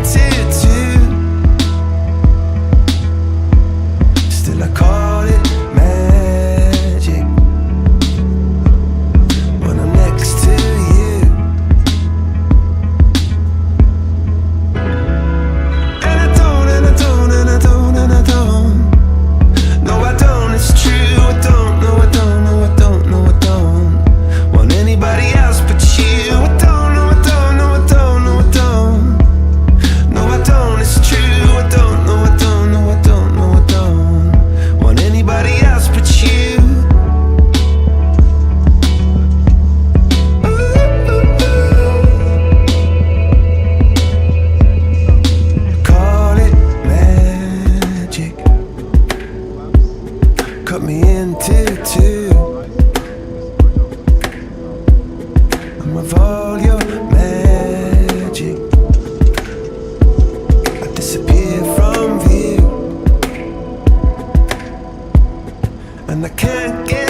into two. Still I call it magic when I'm next to you. And I don't, and I don't, and I don't, and I don't. No, I don't, it's true. I don't, no, I don't, no, I don't, no, I don't want anybody else but you. I don't, no, I don't, no, I don't, no, I don't. No, I don't, it's true. I don't, no, I don't, no, I don't, no, I don't want anybody else but you. Call it magic. Cut me into two. I'm of all your magic. I disappear from view, and I can't get